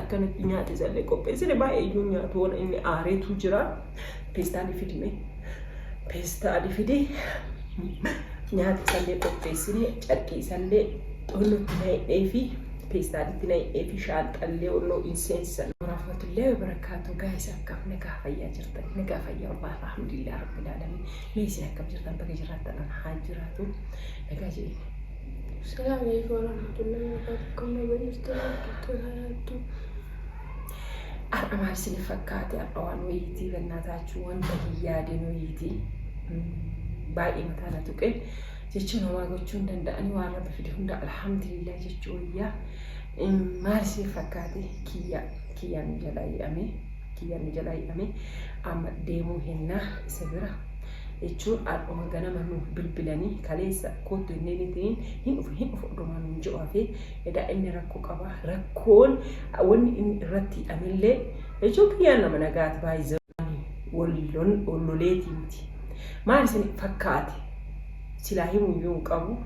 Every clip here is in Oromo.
akkanatti nyaate sallee qopheessine baay'ee nyaatu waan inni aareetu jira. Peestaalii fidime. Peestaalii fide nyaate sallee qopheessine carqii sallee onnutti na'ee fi peestaalitti na'ee fi shaanxallee onnoo inseensa. Rahmatullah barakatuh guys, akkam nagaa fayyaa jirtan? Nagaa fayyaa Allah alhamdulillah rabbil alamin. Meeshaa akkam jirtan? Bakka jiraattan haa jiraatu. Nagaa jedhee. السلام عليكم ورحمة الله وبركاته. أنا ما أرسل فكاتي أقوال ويتي بناتاچو وانتا هيادين ويتي باقي مثلا تقول جيشون هما قوشون دنداني وارب فيديهم دا الحمد لله جيشو ويا ما أرسل فكاتي كيا نجلاي أمي أما ديمو هنا سبرا jechuun al'umma ganama nu bilbilanii kaleessa kootu inni nitiin hin ufu dhumaan hin jiru fi edaa inni rakkoo qaba rakkoon wanni inni irratti hidhamillee jechuun kiyyaan nama nagaati baay'ee olloleetiimti maal isin fakkaate silaa himuu yoo qabu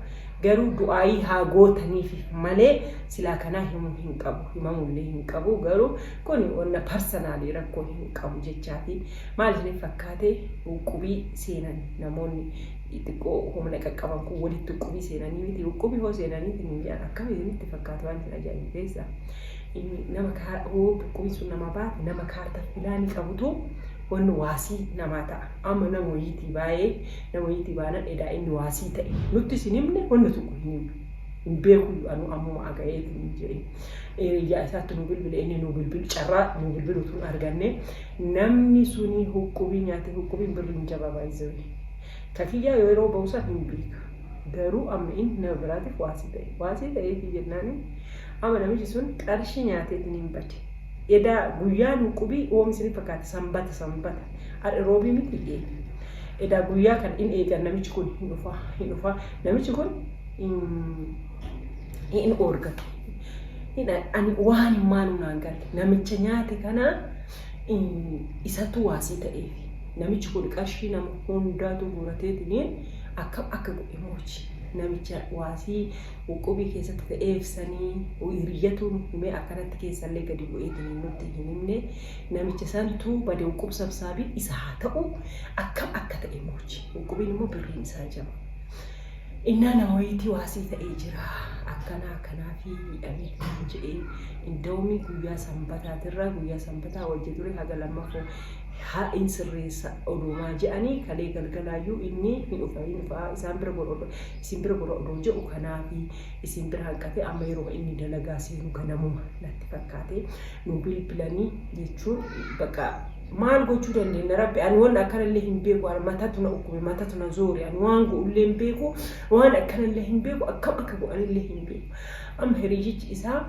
garuu du'aayii haa gootaniif malee silaa kanaa himamullee hin qabu garuu kun wanna personaalii rakkoo hin qabu jechaatiin maal isin fakkaate qubii seenan namoonni xiqqoo humna qaqqaban kun walitti qubii seenanii miti qubii hoo seenanii hin jaan akkamiin itti fakkaatu waan isin ajaa'ibsiisa nama qubii sun nama baate nama kaarta filaanii qabutu wanni waasii namaa ta'a amma nama wayiitii baay'ee edaa inni waasii ta'e nutti sinimne wanni tokko hin beeku anu ammuma aga'eetiin jedhe yaa isaatti nu bilbile inni nu bilbilu carraa nu bilbilu tun arganne namni suni huqubii nyaate huqubiin birriin jabaa baay'isee kakiyyaa yeroo ba'uusaa hin beeka garuu amma inni nama biraatiif waasii ta'eetii jennaani amma namichi sun qarshii nyaateetiin hin bade. Eda guyyaan qubii oomisni fakkaate sanbata roobii miti eda guyyaa kan in eegan namichi kun hin dhufa namichi kun in orgate ani waan maanu naan galle namicha nyaate kana isatu waasii ta'eef namichi kun qarshii nama hundaatu guurateetiin akka godhe moochi namicha waasii qubii keessatti ta'eefsanii hiriyyatuun himee akkanatti keessallee gadi bu'eetiin nutti hin himne namicha santu bade qubii sabsaabii isa haa ta'u akka ta'e moochi qubiin immoo birriin isaa jaba innaa nama wayitii waasii ta'ee jira akkanaa fi hidhamee jedhee indoomii guyyaa sanbataa wajji ture haga lammaffoo haa insirreessa odumaa jedhanii kalee galgalaayyuu inni hin dhufa isaan bira godhu isin bira godhu jedhu kanaafi isin bira hanqate amma yeroo inni dalagaa seenu ganamuma natti fakkaate nu bilbilanii jechuun bakka maal gochuu dandeenya rabbi ani waan akkanallee hin beeku matatu na ukkume matatu na zoori ani waan go'ullee hin beeku waan akkanallee hin beeku akkam akka go'anillee hin beeku amma hiriyichi isaa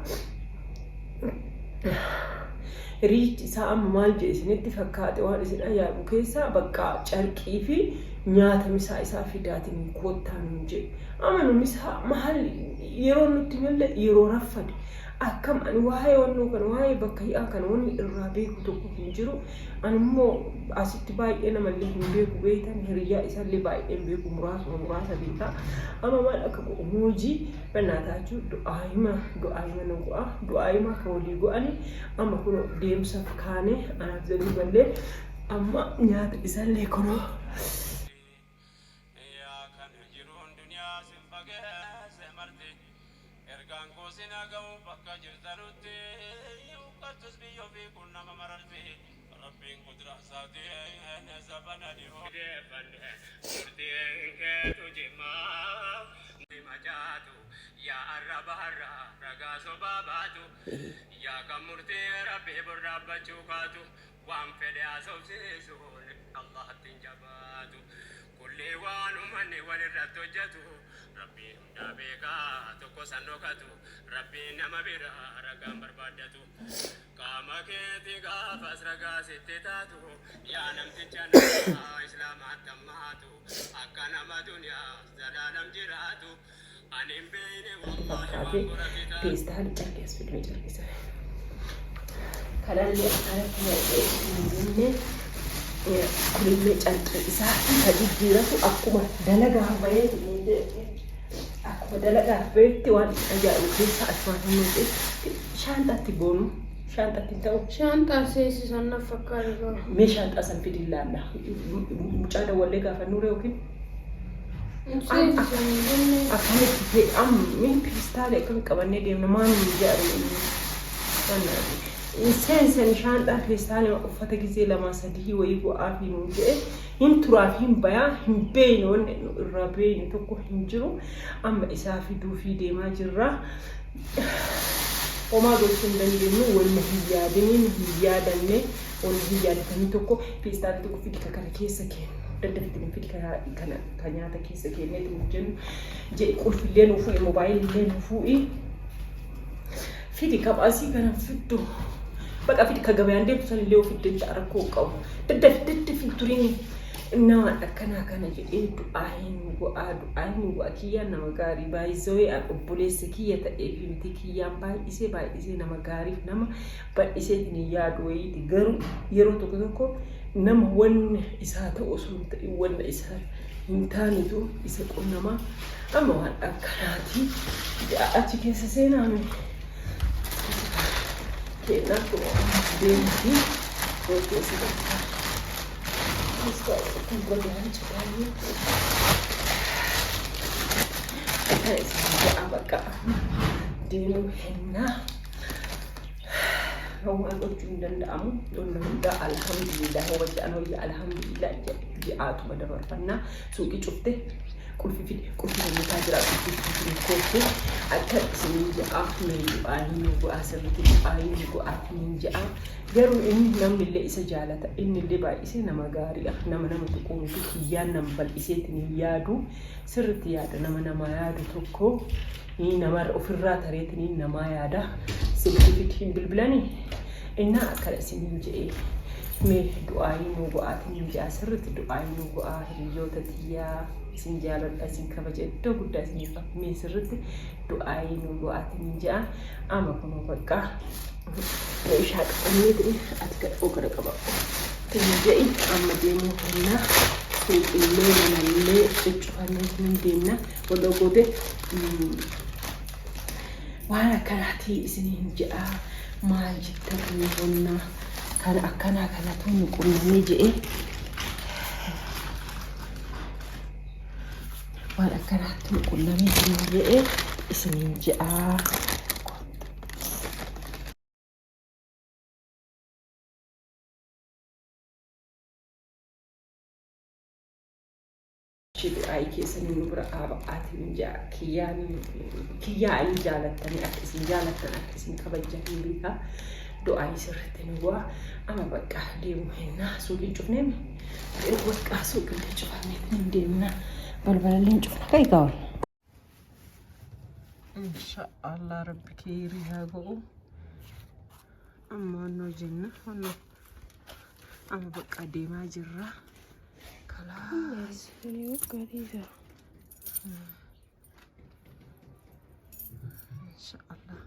riichi isaa amma maal jedhe isinitti fakkaate waan isin ayyaadu keessaa bakka carqii fi nyaata misaa isaa fidaatiin koottaan jedhe amma nu misaa maal yeroo nutti malle yeroo raffade akkam ani waa'ee wannoo kan waa'ee bakka hi'aa kan wanni irraa beeku tokko hin jiru ani immoo asitti baay'ee namallee hin beeku beektan hiriyyaa isaallee baay'een beeku muraasa beekaa amma maal akka godhu hojii bannaataachuu du'aayima nan go'a du'aayima kan walii go'ani amma kun deemsa kaane anaaf jedhu ballee amma nyaata isaallee kunoo peestaalii carqees fidee carqeessa kanallee akkanatti nyaatee kulillee carqee isaa ka jijjiiratu akkuma dalagaa bahee akkuma dalagaa beekti waan ajaa'ibu keessa asumaan hin nuti shaanxaatti boonu shaanxaatti hin ta'u. Shaanxaa seesisan na fakkaata qaba. Mee shaanxaa san fidi ilaalla. Mucaa dawwallee gaafa nuree yookiin. Akkamitti ta'e amma min piristaalee akkamitti qabannee deemna maal nu jedhamu. Seensan shaanxaa piristaalee uffata gizee lama sadii wayii bu'aa fi nuun jedhe. Hin turaa fi hin bayaa hin beeyne wanni irraa beeyne tokko hin jiru amma isaa fiduu fi deemaa jirra. Homaa gochuun dandeenyu wanni hin yaadaniin hin yaadanne wanni hin yaadatanii tokko piristaalee tokko fidi kana keessa kennu. Daddafitti fidi kana kan nyaata keessa kenneetu nuuf jennu jedhi qulfillee nuuf fuudhi moobaayilillee nuuf fuudhi fidi qabaasii kana fiddu. Baqa fidi ka gabayaan deemtu sanillee ofidde rakkoo qabu. Daddafi turiin nama akkanaa kana jedhee du'aayin go'a kiyyaan nama gaarii baay'isee obboleessa kiyya ta'ee fi miti kiyyaan baay'isee nama gaariif nama bal'iseetiin yaadu wayiiti garuu yeroo tokko nama wanni isaa ta'u osoo hin ta'in wanna isaa hin taanetu isa qunnamaa amma waan akkanaati achi keessa seenaame keenyaatu deemti keessa bakka kan godhaan jedhamu ja'a bakka deemuu hennaa waan gochuu hin danda'amu wanna hundaa alhamdulillah wajjaan hoyya alhamdulillah jedhaatuma dabarfannaa suuqii cufte qulfi mitaa jira qulfi kootte akka isin ja'aaf mee du'aayin go'aa sirriitti du'aayin go'aaf hin ja'a garuu inni namni illee isa jaalata inni illee baay'isee nama gaariidha nama tuquun fi kiyyaan nama bal'iseetiin yaadu sirriitti yaada nama yaadu tokko nama ofirraa tareetiin nama yaada sirriitti hin bilbilanii innaa akkana isin jedhee mee du'aayin go'aatiin ja'a sirriitti du'aayin go'aa hiriyoota tiyyaa isin jaaladha isin kabaja iddoo guddaa isiniif mee sirriitti du'aayin go'aatiin ja'a amma kunoo bakka ishaa qabannee ture ati gadhoo gara qaba tini jedhi amma deemuu hennaa suuqillee manallee cuccufannee hin deemna waldoo goote waan akkanaatii isiniin jedha maal jettanii honnaa kan akkanaa kanatu nu qunnamee jedhe waan akkanaatti nu qunnamee jedhe isiniin jedha. Ay keessanii nu bira dhaaba'aatiin ja'a kiyyaan jaalattanii akka isin jaalattan akka isin kabajanii beekaa du'aa sirriitti nu bu'aa amma bakka deemuu hennaa suuqiin cufneemi bakka suuqillee cufanneetiin deemna balbalalleen cufna kan egaa inshaallah rabbi keerii haa go'u amma wannoo jenna wannoo amma bakka deemaa jirra. Yes, you got it. Inshallah.